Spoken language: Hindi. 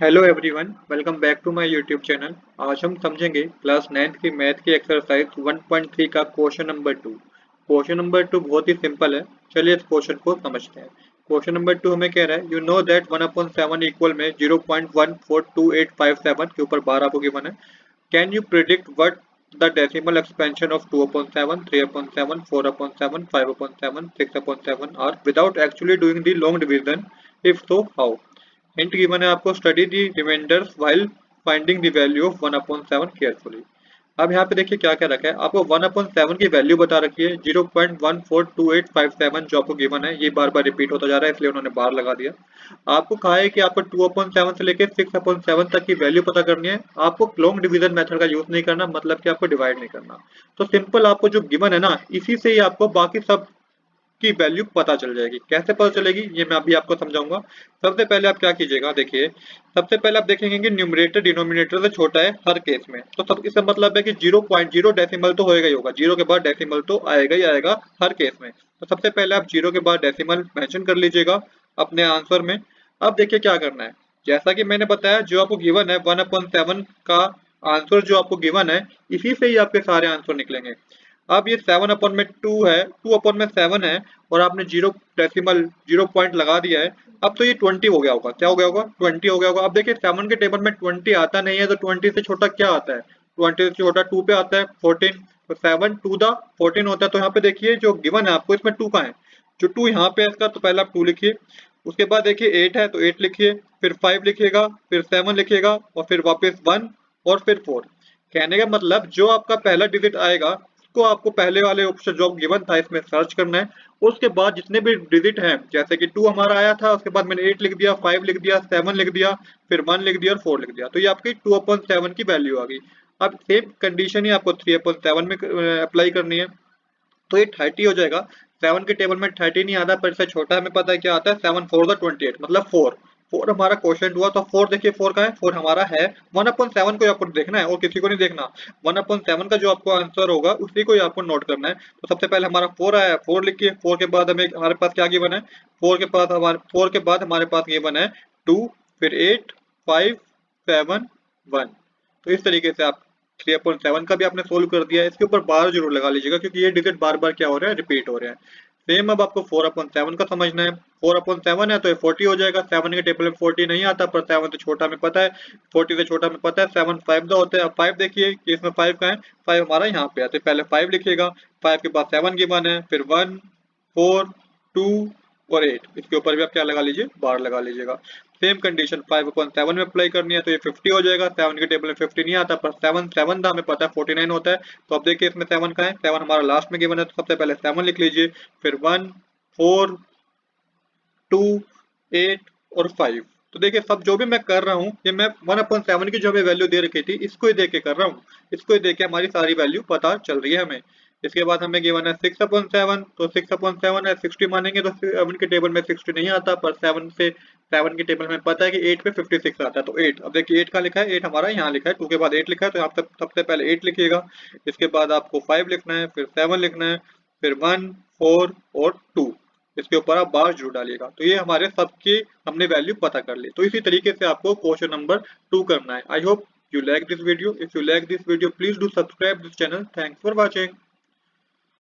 Hello everyone, welcome back to my YouTube channel. आज हम समझेंगे क्लास 9th की मैथ की एक्सरसाइज 1.3 का क्वेश्चन नंबर 2। क्वेश्चन नंबर 2 बहुत ही सिंपल है। चलिए इस क्वेश्चन को समझते हैं। क्वेश्चन नंबर 2 हमें कह रहा है, यू नो दैट 1/7 इक्वल में 0.142857 के ऊपर 12 आपको गिवन है। Can you predict what the decimal expansion of 2/7, 3/7, 4/7, 5/7, 6/7 are without actually doing the long division? If so how? Hint given है आपको, study the reminders while finding the value of 1/7 carefully. अब यहाँ पे देखिए क्या क्या रखा है। आपको 1/7 की वैल्यू बता रखी है 0.142857 जो आपको गिवन है। ये बार बार रिपीट होता जा रहा है इसलिए उन्होंने बार लगा दिया। आपको कहा है कि आपको 2/7 से लेकर 6/7 तक की वैल्यू पता करनी है। आपको लॉन्ग डिवीजन मेथड का यूज नहीं करना, मतलब कि आपको डिवाइड नहीं करना। तो सिंपल आपको जो गिवन है ना, इसी से ही आपको बाकी सब की वैल्यू पता चल जाएगी। कैसे पता चलेगी ये मैं अभी आपको समझाऊंगा। सबसे पहले आप क्या कीजिएगा, देखिए सबसे पहले आप देखेंगे कि न्यूमरेटर डिनोमिनेटर से छोटा है हर केस में। तो सब इसका मतलब है कि 0.0 डेसिमल तो होएगा ही होगा, जीरो के बाद डेसिमल तो आएगा ही आएगा हर केस में। तो सबसे पहले आप जीरो के बाद डेसिमल मेंशन कर लीजिएगा अपने आंसर में। अब देखिए क्या करना है। जैसा कि मैंने बताया, जो आपको गिवन है 1/7 का आंसर जो आपको गिवन है, इसी से ही आपके सारे आंसर निकलेंगे। अब ये 7/2 है, 2/7 है, और आपने जीरो डेसिमल 0 पॉइंट लगा दिया है। अब तो ये 20 हो गया होगा। क्या हो गया होगा? 20 हो गया होगा। अब देखिए 7 के टेबल में 20 आता नहीं है, तो 20 से छोटा क्या आता है? 20 से छोटा 2 पे आता है 14। तो 7 टू द 14 होता है। तो यहाँ पे देखिए जो गिवन है आपको, इसमें 2 का है। जो 2 यहाँ पे है इसका, तो पहले आप 2 लिखिए। उसके बाद देखिए 8 है तो 8 लिखिए, फिर 5 लिखिएगा, फिर 7 लिखिएगा, और फिर वापस 1, और फिर 4। कहने का मतलब जो आपका पहला डिजिट आएगा उसको आपको पहले वाले ऑप्शन जो गिवन था इसमें सर्च करना है। उसके बाद जितने भी डिजिट हैं, जैसे कि 2 हमारा आया था, उसके बाद मैंने 8 लिख दिया, 5 लिख दिया, 7 लिख दिया, फिर 1 लिख दिया और 4 लिख दिया। तो ये आपकी 2/7 की वैल्यू आ गई। अब सेम कंडीशन ही आपको 3/7 में अप्लाई करनी है। तो ये 30 हो जाएगा। 7 के टेबल में 30 नहीं आता, पर इससे छोटा हमें पता है क्या आता है। 7 4 द 28, मतलब 4। 4 हमारा क्वेश्चन हुआ, तो 4 देखिए 4 का है, 4 हमारा है। 1/7 को ही आपको देखना है और किसी को नहीं देखना। 1/7 का जो आपको आंसर होगा उसी को ही आपको नोट करना है। तो सबसे पहले हमारा 4 आया है, 4 लिखिए। 4 के बाद हमारे पास क्या गिवन है? 4 के बाद हमारे पास गिवन है 2, फिर 8, 5, 7, 1। तो इस तरीके से आप 3/7 का भी आपने सोल्व कर दिया है। इसके ऊपर बार जरूर लगा लीजिएगा, क्योंकि ये डिजिट बार बार क्या हो रहा है, रिपीट हो रहा है। सेम अब आपको 4/7 का समझना है। 4/7 है तो ये 40 हो जाएगा। 7 के टेबल में 40 नहीं आता, पर 7 से छोटा हमें पता है। 40 से छोटा हमें पता है 7 5 का होता है। अब 5 देखिए कि इसमें 5 का है। 5 हमारा यहाँ पे आते, पहले 5 लिखिएगा। 5 के बाद 7 की वन है, फिर 1, 4, 2 और 8। इसके ऊपर भी आप क्या लगा लीजिए, बार लगा लीजिएगा। सेम कंडीशन 5/7 में अप्लाई करनी है, तो ये 50 हो जाएगा। 7 के टेबल में 50 नहीं आता, पर 7 7 था हमें पता है 49 होता है। तो अब देखिए इसमें 7 का है, 7 हमारा लास्ट में गिवन है, तो सबसे पहले 7 लिख लीजिए, फिर 1, 4, 2, 8 और 5। तो देखिए सब जो भी मैं कर रहा हूँ, ये मैं 1/7 की जो हमें वैल्यू दे रखी थी इसको ही देख के कर रहा हूँ। इसको ही देख के हमारी सारी वैल्यू पता चल रही है हमें। इसके बाद हमें गिवन है 6/7, तो 6/7 है, 60 मानेंगे तो 7 के टेबल में 60 नहीं आता, पर 7 के टेबल में पता है कि 8 पे 56 आता है। तो 8, अब देखिए 8 का लिखा है, 8 हमारा यहाँ लिखा है। 2 के बाद 8 लिखा है, तो यहाँ पे सबसे पहले 8 लिखिएगा। इसके बाद आपको 5 लिखना है, फिर 7 लिखना है, फिर 1, 4 और 2। इसके ऊपर आप बार जरूर डालिएगा। तो ये हमारे सबकी हमने वैल्यू पता कर ली। तो इसी तरीके से आपको क्वेश्चन नंबर 2 करना है। I hope you like this video. If you like this video, please do subscribe this channel. Thanks for watching.